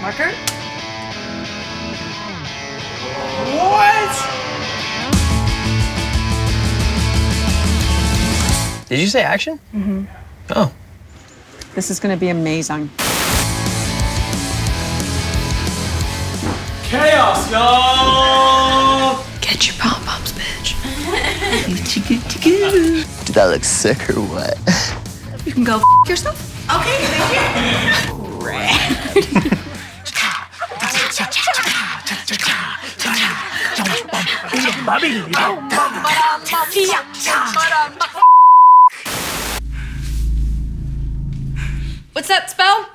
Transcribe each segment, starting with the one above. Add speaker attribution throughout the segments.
Speaker 1: Marker?
Speaker 2: What?
Speaker 3: Did you say action?
Speaker 1: Mm-hmm.
Speaker 3: Oh.
Speaker 1: This is gonna be amazing.
Speaker 2: Chaos, y'all!
Speaker 4: Get your pom-poms, bitch.
Speaker 3: Did that look sick or what?
Speaker 4: You can go yourself.
Speaker 5: Okay, thank
Speaker 4: What's that spell?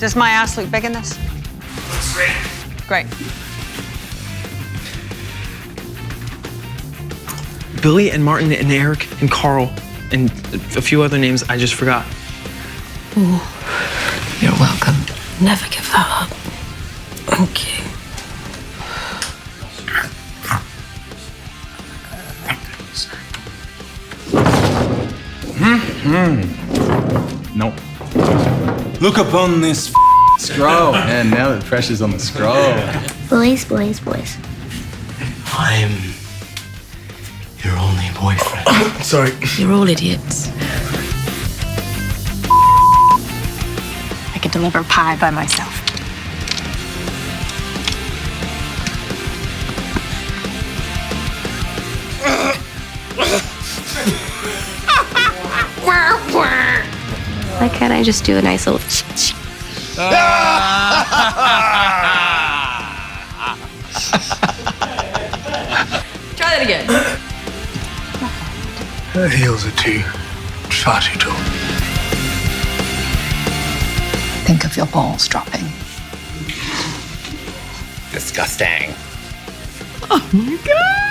Speaker 1: Does my ass look big in this?
Speaker 2: Great.
Speaker 1: Great.
Speaker 3: Billy and Martin and Eric and Carl and a few other names I just forgot.
Speaker 4: Ooh, you're welcome. Never give that up. Thank you.
Speaker 6: Nope. Look upon this scroll. And now the pressure's on the scroll.
Speaker 5: Boys, boys, boys.
Speaker 3: I'm your only boyfriend. Sorry.
Speaker 4: You're all idiots.
Speaker 5: I could deliver pie by myself. Why can't I just do a nice little
Speaker 4: Try that again.
Speaker 7: Her heels are too far too tall.
Speaker 4: Think of your balls dropping.
Speaker 3: Disgusting.
Speaker 4: Oh my God.